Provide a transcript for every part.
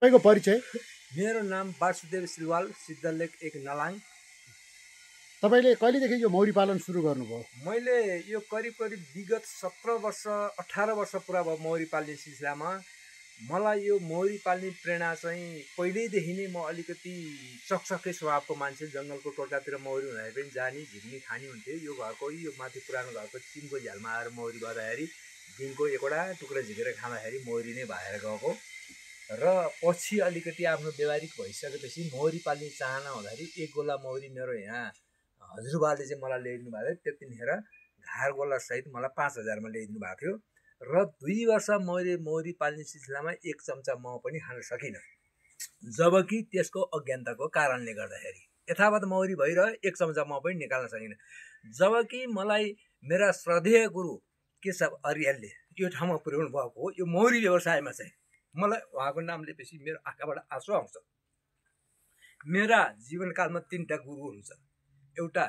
तपाईँको परिचय? मेरो नाम वासुदेव सिलवाल, सिद्धलेख 1 नलाङ। तपाईँले कहिलेदेखि यो मौरी पालन सुरु गर्नुभयो? मैले यो करिब विगत 17 वर्ष 18 वर्ष पुरा भयो मौरी पाल्ने सिलसिलामा। मलाई यो मौरी पाल्ने प्रेरणा चाहिँ पहिल्यैदेखि नै, म अलिकति चकचके स्वभावको मान्छे। जङ्गलको टोटकातिर मौरी हुँदाखेरि पनि जाने, झिक्ने, खाने हुन्थ्यो। यो घरको यो माथि पुरानो घरको टिनको झ्यालमा आएर मौरी गर्दाखेरि दिनको एकवटा टुक्रा झिकेर खाँदाखेरि मौरी नै भएर गएको। र पछि अलिकति आफ्नो व्यवहारिक भइसकेपछि मौरी पाल्ने चाहना हुँदाखेरि एक गोला मौरी मेरो यहाँ हजुरबाले चाहिँ मलाई ल्याइदिनु भएको थियो। त्यतिखेर घार गोलासहित मलाई 5000मा ल्याइदिनु भएको थियो। र 2 वर्ष मैले मौरी पाल्ने सिलसिलामा 1 चम्चा मह पनि खान सकिनँ, जबकि त्यसको अज्ञानताको कारणले गर्दाखेरि यथावत मौरी भइरह्यो, 1 चम्चा मह पनि निकाल्न सकिनँ। जबकि मलाई मेरा श्रद्धेय गुरु केशव अर्यालले यो ठाउँमा पुर्याउनु भएको हो। यो मौरी व्यवसायमा चाहिँ मलाई उहाँको नाम लिएपछि मेरो आँखाबाट आँसु आउँछ। मेरा जीवनकालमा 3टा गुरु हुनुहुन्छ। एउटा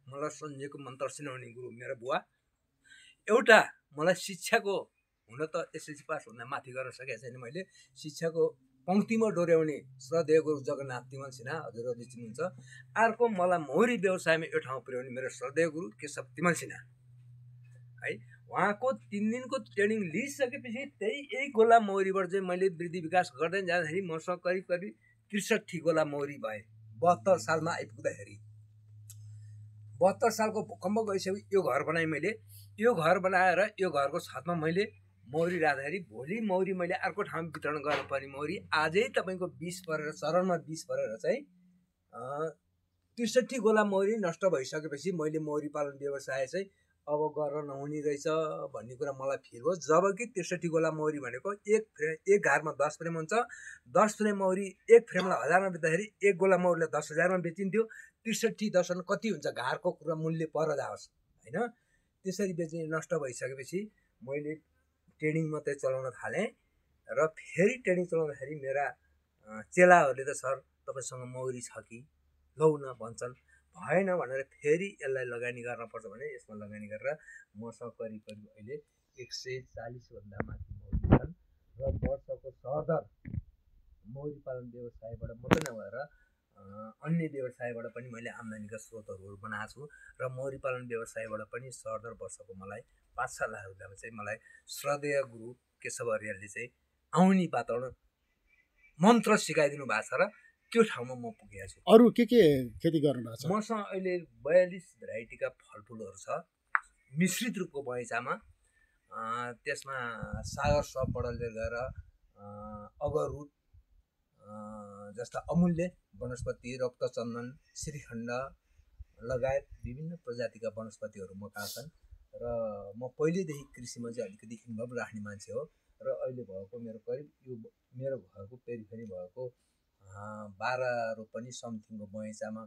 मलाई सञ्जयको मन्त्र सुनाउने गुरु मेरो बुवा, एउटा मलाई शिक्षाको, हुन त एसएलसी पास हुँदा माथि गर्न सकेको छैन मैले, शिक्षाको पङ्क्तिमा डोर्याउने श्रद्धेय गुरु जगन्नाथ तिमल सिन्हा, हजुरहरूले चिन्नुहुन्छ। अर्को मलाई मौरी व्यवसायमा यो ठाउँमा पुर्याउने मेरो श्रद्धेय गुरु केशव तिमल सिन्हा है। उहाँको 3 दिनको ट्रेनिङ लिइसकेपछि त्यही 1 गोला मौरीबाट चाहिँ मैले वृद्धि विकास गर्दै जाँदाखेरि मसँग करिब 63 गोला मौरी भए। 72 सालमा आइपुग्दाखेरि 72 सालको भूकम्प गइसकेपछि यो घर बनाएँ मैले। यो घर बनाएर यो घरको छतमा मैले मौरी राख्दाखेरि भोलि मौरी मैले अर्को ठाउँमा वितरण गर्नुपर्ने मौरी आजै तपाईँको 20 परेर, चरणमा 20 परेर चाहिँ 63 गोला मौरी नष्ट भइसकेपछि मैले मौरी पालन व्यवसाय चाहिँ अब गर्न नहुने रहेछ भन्ने कुरा मलाई फिल हो। जबकि 63 गोला मौरी भनेको एक घरमा 10 फ्रेम हुन्छ। 10 फ्रेम मौरी एक फ्रेमलाई 1000मा बेच्दाखेरि 1 गोला मौरीलाई 10,000मा बेचिन्थ्यो। 63 दर्शन कति हुन्छ, घरको कुरा मूल्य पर जाओस् होइन। त्यसरी बेच्ने नष्ट भइसकेपछि मैले ट्रेनिङ मात्रै चलाउन थालेँ। र फेरि ट्रेनिङ चलाउँदाखेरि मेरा चेलाहरूले त सर तपाईँसँग मौरी छ कि लौ न भन्छन्। भएन भनेर फेरि यसलाई लगानी गर्नुपर्छ भने यसमा लगानी गरेर मसँग करिब अहिले 140 भन्दा माथि मौरी छन्। र वर्षको सरदर मौरी पालन व्यवसायबाट मात्रै नभएर अन्य व्यवसायबाट पनि मैले आम्दानीका स्रोतहरू बनाएको छु। र मौरी पालन व्यवसायबाट पनि सरदर वर्षको मलाई 5-6 लाख रुपियाँमा चाहिँ मलाई श्रद्धेय गुरु केशव अर्यालले चाहिँ आउने वातावरण मन्त्र सिकाइदिनु भएको छ र त्यो ठाउँमा म पुगेको छु। अरू के खेती गर्नुभएको छ? मसँग अहिले 42 भेराइटीका फलफुलहरू छ मिश्रित रूपको बगैँचामा। त्यसमा सागर सबडलले गएर अगरुट जस्ता अमूल्य वनस्पति, रक्तचन्दन, श्रीखण्ड लगायत विभिन्न प्रजातिका वनस्पतिहरू मका छन्। र म पहिलेदेखि कृषिमा चाहिँ अलिकति इन्भल्भ राख्ने मान्छे हो। र अहिले भएको मेरो करिब यो मेरो घरको पेरिफेरी भएको 12 रोपनी समथिङको बगैँचामा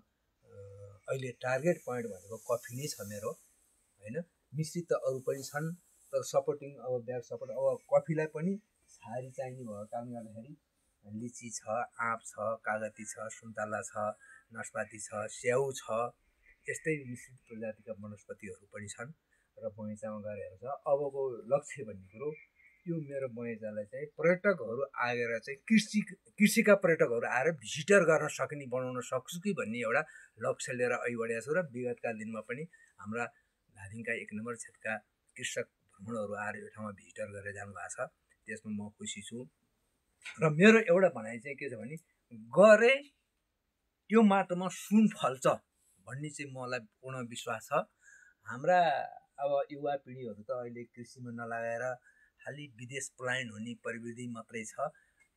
अहिले टार्गेट पोइन्ट भनेको कफी नै छ मेरो होइन। मिश्रित त अरू पनि छन्, तर सपोर्टिङ अब ब्याक सपोर्ट अब कफीलाई पनि छहारी चाहिने भएको कारणले गर्दाखेरि लिची छ, आँप छ, कागती छ, सुन्तला छ, नास्पाती छ, स्याउ छ, यस्तै मिश्रित प्रजातिका वनस्पतिहरू पनि छन् र बगैँचामा गएर हेर्छ। अबको लक्ष्य भन्ने कुरो यो मेरो बगैँचालाई चाहिँ पर्यटकहरू आएर चाहिँ कृषिका पर्यटकहरू आएर भिजिटर गर्न सक्ने बनाउन सक्छु कि भन्ने एउटा लक्ष्य लिएर अघि बढेको छु। र विगतका दिनमा पनि हाम्रा धादिङका 1 नम्बर क्षेत्रका कृषक भ्रमणहरू आएर यो ठाउँमा भिजिटर गरेर जानुभएको छ। त्यसमा म खुसी छु। र मेरो एउटा भनाइ चाहिँ के छ भने गरे यो माटोमा सुन फल्छ भन्ने चाहिँ मलाई पूर्ण विश्वास छ। हाम्रा अब युवा पिँढीहरू त अहिले कृषिमा नलागेर खालि विदेश पलायन हुने प्रविधि मात्रै छ।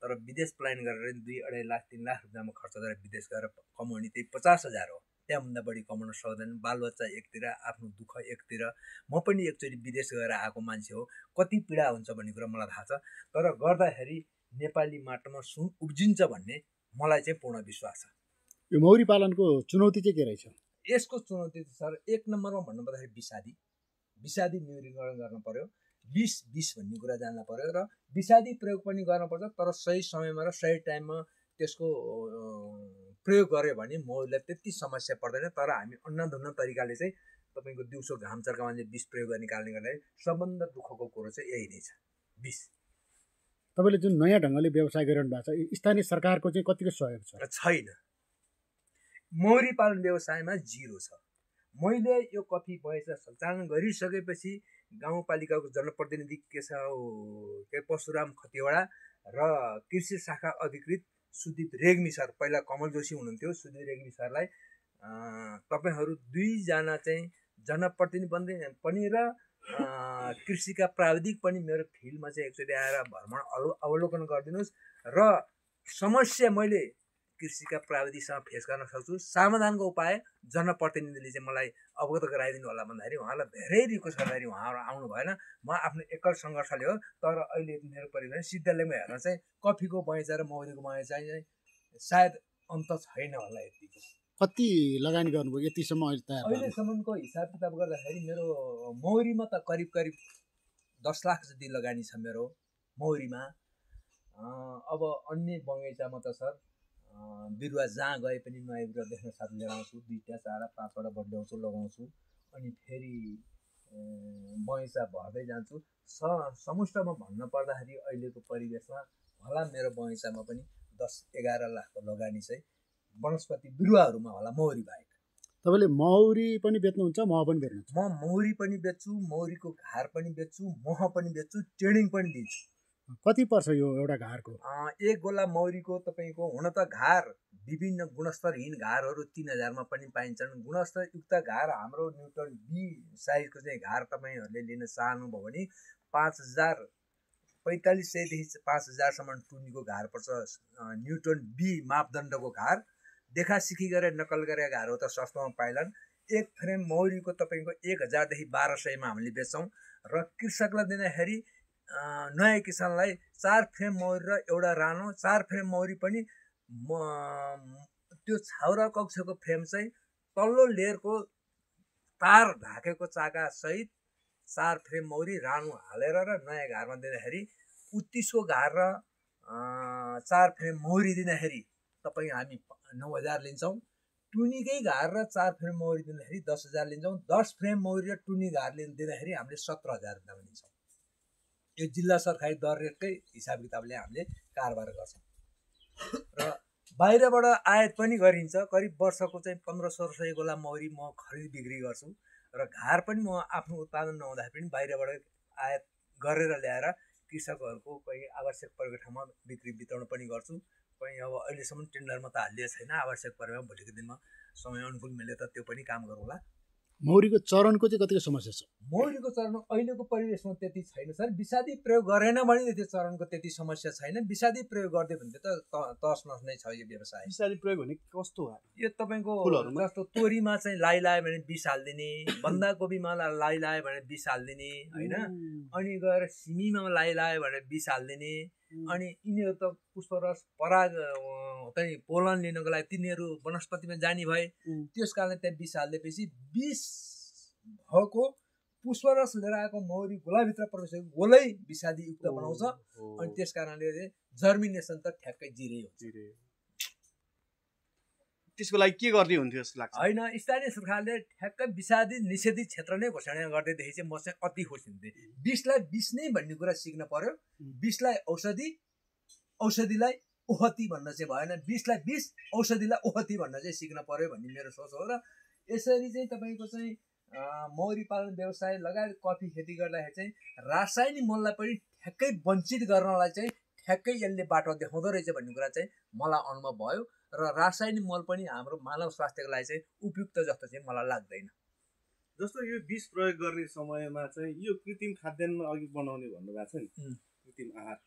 तर विदेश पलायन गरेर 2-2.5 लाख 3 लाख रुपियाँमा खर्च गरेर विदेश गएर कमाउने त्यही 50,000 हो। त्यहाँभन्दा बढी कमाउन सक्दैन। बालबच्चा एकतिर, आफ्नो दुःख एकतिर। म पनि एकचोटि विदेश गएर आएको मान्छे हो। कति पीडा हुन्छ भन्ने कुरा मलाई थाहा छ। तर गर्दाखेरि नेपाली माटोमा सुन उब्जिन्छ भन्ने मलाई चाहिँ पूर्ण विश्वास छ। यो मौरी पालनको चुनौती चाहिँ के रहेछ? यसको चुनौती त सर 1 नम्बरमा भन्नुपर्दाखेरि विषादी न्यूनीकरण गर्न पर्यो। 20-20 भन्ने कुरा जान्न पर्यो। र विषादी प्रयोग पनि गर्नुपर्छ, तर सही समयमा र सही टाइममा त्यसको प्रयोग गर्यो भने मौरीलाई त्यति समस्या पर्दैन। तर हामी अन्नधुन्न तरिकाले चाहिँ तपाईँको दिउँसो घाम चर्कामा चाहिँ विष प्रयोग गर्ने कारणले गर्दाखेरि सबभन्दा दुःखको कुरो चाहिँ यही नै छ, विष। तपाईँले जुन नयाँ ढङ्गले व्यवसाय गरिरहनु भएको छ स्थानीय सरकारको चाहिँ कतिको सहयोग छ? छैन। मौरी पालन व्यवसायमा 0 छ। मैले यो कफी बगैँचा सञ्चालन गरिसकेपछि गाउँपालिकाको जनप्रतिनिधि के परशुराम खतिवडा र कृषि शाखा अधिकृत सुदीप रेग्मी सर, पहिला कमल जोशी हुनुहुन्थ्यो, सुदीप रेग्मी सरलाई तपाईहरू 2 जना चाहिँ जनप्रतिनिधि पनि र कृषिका प्राविधिक पनि मेरो फिल्डमा चाहिँ एकचोटि आएर भ्रमण अवलोकन गरिदिनुहोस् र समस्या मैले कृषिका प्राविधिकसँग फेस गर्न सक्छु, समाधानको उपाय जनप्रतिनिधिले चाहिँ मलाई अवगत गराइदिनु होला भन्दाखेरि उहाँलाई धेरै रिक्वेस्ट गर्दाखेरि उहाँहरू आउनु भएन। म आफ्नो एकल सङ्घर्षले हो। तर अहिले मेरो परिवार सिद्धलेमा हेर्न चाहिँ कफीको बगैँचा र मौरीको बगैँचा चाहिँ सायद अन्त छैन होला। यतिको कति लगानी गर्नुभयो यतिसम्म? अहिलेसम्मको हिसाब किताब गर्दाखेरि मेरो मौरीमा त करिब 10 लाख जति लगानी छ मेरो मौरीमा। अब अन्य बगैँचामा त सर बिरुवा जहाँ गए पनि नयाँ बिरुवा देख्न साथ लिएर आउँछु, 2टा 4टा 5वटा बदल्याउँछु, लगाउँछु, अनि फेरि बगैँचा भर्दै जान्छु। समुष्टमा भन्न पर्दाखेरि अहिलेको परिवेशमा होला मेरो बगैँचामा पनि 10-11 लाखको लगानी चाहिँ वनस्पति बिरुवाहरूमा होला, मौरी बाहेक। तपाईँले मौरी पनि बेच्नुहुन्छ, मह पनि बेच्नुहुन्छ? म मौरी पनि बेच्छु, मौरीको घार पनि बेच्छु, मह पनि बेच्छु, ट्रेनिङ पनि दिन्छु। कति पर्छ यो एउटा घारको? 1 गोला मौरीको तपाईँको हुन त घार विभिन्न गुणस्तरहीन घारहरू 3000 मा पनि पाइन्छन्। गुणस्तरयुक्त घार हाम्रो न्युटन बी साइजको चाहिँ घार तपाईँहरूले लिन चाहनुभयो भने 4500 देखि 5000 सम्म टुनीको घार पर्छ। न्युटन बी मापदण्डको घार देखासिखी गरेर नकल गरेका घारहरू त सस्तोमा पाइलान्। 1 फ्रेम मौरीको तपाईँको 1000 देखि 1200 मा हामीले बेच्छौँ र कृषकलाई दिँदाखेरि नयाँ किसानलाई 4 फ्रेम मौरी र एउटा रानो 4 फ्रेम मौरी पनि त्यो छाउरा कक्षको फ्रेम चाहिँ तल्लो लेयरको तार ढाकेको चाका सहित 4 फ्रेम मौरी रानो हालेर र नयाँ घारमा दिँदाखेरि 31को घार र 4 फ्रेम मौरी दिँदाखेरि तपाईँ हामी 9000 लिन्छौँ। टुनीकै घार र 4 फ्रेम मौरी दिँदाखेरि 10000 लिन्छौँ। 10 फ्रेम मौरी र टुनी घार दिँदाखेरि हामीले 17000 रुपियाँमा लिन्छौँ। यो जिल्ला सरकारी दर रेटकै हिसाब किताबले हामीले कारोबार गर्छौँ र बाहिरबाट आयात पनि गरिन्छ। करिब वर्षको चाहिँ 1500 गोला मौरी म खरिद बिक्री गर्छु र घार पनि म आफ्नो उत्पादन नहुँदाखेरि पनि बाहिरबाट आयात गरेर ल्याएर कृषकहरूको कोही आवश्यक परेको ठाउँमा बिक्री वितरण पनि गर्छु। कोही अब अहिलेसम्म टेन्डरमा त हालिएको छैन, आवश्यक परेमा भोलिको दिनमा समय अनुकूल मिले त त्यो पनि काम गरौँला। मौरीको चरणको चाहिँ कतिको समस्या छ? मौरीको चरण अहिलेको परिवेशमा त्यति छैन सर। विषादी प्रयोग गरेन भने त्यो चरणको त्यति समस्या छैन। विषादी प्रयोग गर्दै भने त तस नस नै छ यो व्यवसाय। विषादी प्रयोग भने कस्तो हो? यो तपाईँको जस्तो तोरीमा चाहिँ लाई लायो भने विष हालिदिने, बन्दाकोपीमा लाई लायो भने विष हालिदिने होइन, अनि गएर सिमीमा लाई लायो भने विष हालिदिने, अनि यिनीहरू त पुष्परस पराग चाहिँ पोलन लिनको लागि तिनीहरू वनस्पतिमा जाने भए, त्यस कारणले त्यहाँ विष हालिदिएपछि विष भएको पुष्परस लिएर आएको मौरी गोलाभित्र प्रवेश गरेको गोलै विषादी युक्त बनाउँछ। अनि त्यस कारणले जर्मिनेसन त ठ्याक्कै जिरै हुन्छ। त्यसको लागि के गर्ने हुन्थ्यो जस्तो लाग्छ? होइन, स्थानीय सरकारले ठ्याक्कै विषादी निषेधित क्षेत्र नै घोषणा गर्दैदेखि चाहिँ म चाहिँ अति खुसी हुन्थेँ। विषलाई विष नै भन्ने कुरा सिक्न पर्यो। विषलाई औषधि, औषधिलाई ओहती भन्न चाहिँ भएन। विषलाई विष, औषधिलाई ओहती भन्न चाहिँ सिक्न पर्यो भन्ने मेरो सोच हो। र यसरी चाहिँ तपाईँको चाहिँ मौरी पालन व्यवसाय लगायत कफी खेती गर्दाखेरि चाहिँ रासायनिक मललाई पनि ठ्याक्कै वञ्चित गर्नलाई चाहिँ ठ्याक्कै यसले बाटो देखाउँदो रहेछ भन्ने कुरा चाहिँ मलाई अनुभव भयो। र रासायनिक मल पनि हाम्रो मानव स्वास्थ्यको लागि चाहिँ उपयुक्त जस्तो चाहिँ मलाई लाग्दैन। जस्तो यो विष प्रयोग गर्ने समयमा चाहिँ यो कृत्रिम खाद्यान्न अघि बनाउने भन्नुभएको छ नि, कृत्रिम आहार,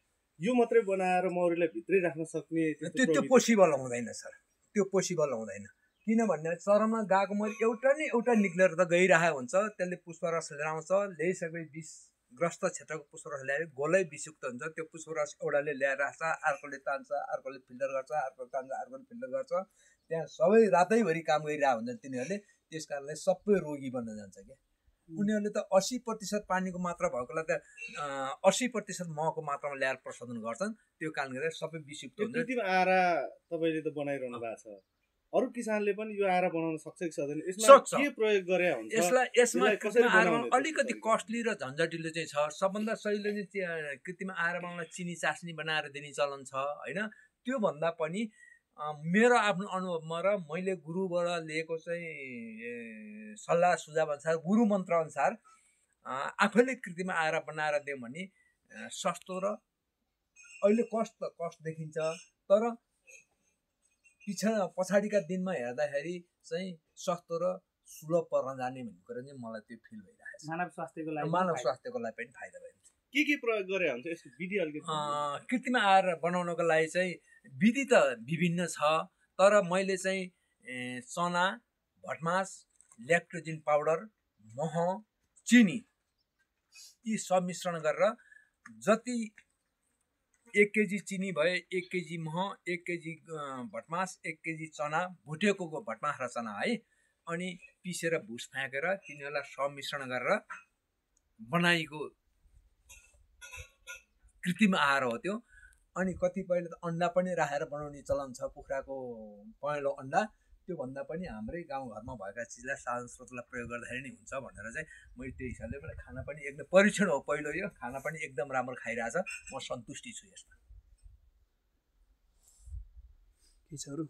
यो मात्रै बनाएर मौरीलाई भित्रै राख्न सक्ने त्यो पोसिबल हुँदैन सर। त्यो पोसिबल हुँदैन। किनभने चरणमा गएको मौरी एउटा न एउटा निक्लेर त गइरहेको हुन्छ। त्यसले पुष्परस लिएर आउँछ, ल्याइसकेपछि विषग्रस्त क्षेत्रको पुष्परस ल्यायो, गोलै विषयुक्त हुन्छ। त्यो पुष्परस एउटाले ल्याएर राख्छ, अर्कोले तान्छ, अर्कोले फिल्टर गर्छ, अर्कोले तान्छ, अर्कोले फिल्टर गर्छ। त्यहाँ सबै रातैभरि काम गरिरहेको हुन्छन् तिनीहरूले। त्यस कारणले सबै रोगी बन्न जान्छ क्या। उनीहरूले त 80% पानीको मात्रा भएकोलाई त 80% महको मात्रामा ल्याएर प्रशोधन गर्छन्। त्यो कारणले गर्दा सबै विषयुक्त हुन्छ। कृत्रिम आहार तपाईँले त बनाइरहनु भएको छ, अरू किसानले पनि यो आएर बनाउन सक्छ कि सक्दैन, यसमा सक्छ। के प्रयोग गरे हुन्छ, यसमा यसलाई कसरी कृत्रिम आहार बनाउने बनाउन अलिकति कस्टली र झन्झटिलो चाहिँ छ। सबभन्दा सजिलो चाहिँ कृत्रिम आहार बनाउन चिनी चास्नी बनाएर दिने चलन छ होइन। त्योभन्दा पनि मेरो आफ्नो अनुभवमा र मैले गुरुबाट लिएको चाहिँ सल्लाह सुझाव अनुसार, गुरु मन्त्र अनुसार आफैले कृत्रिम आहार बनाएर दियौँ भने सस्तो र अहिले कस्ट देखिन्छ, तर पछाडिका दिनमा हेर्दाखेरि चाहिँ सस्तो र सुलभ पर्न जाने भन्ने कुरा चाहिँ मलाई त्यो फिल भइरहेको छ। मानव स्वास्थ्यको लागि पनि फाइदा भइन्छ। के प्रयोग गरे हुन्छ, यसको विधि अलिकति? कृत्रिम आहार बनाउनको लागि चाहिँ विधि त विभिन्न छ, तर मैले चाहिँ चना, भटमास, ल्याक्टोजिन पाउडर, मह, चिनी यी सम्मिश्रण गरेर जति 1 केजी चिनी भए 1 केजी मह, 1 केजी भटमास, 1 केजी चना, भुटेको भटमास र चना है, अनि पिसेर भुस फ्याँकेर तिनीहरूलाई सम्मिश्रण गरेर बनाएको कृत्रिम आहार हो त्यो। अनि कतिपयले त अन्डा पनि राखेर बनाउने चलन छ, कुखुराको पहेँलो अन्डा। त्योभन्दा पनि हाम्रै गाउँघरमा भएका चिजलाई साधन स्रोतलाई प्रयोग गर्दाखेरि नै हुन्छ भनेर चाहिँ मैले त्यो हिसाबले मलाई खाना पनि एकदम परीक्षण हो पहिलो, यो खाना पनि एकदम राम्रो खाइरहेछ, म सन्तुष्टि छु यसमा। के छ अरू?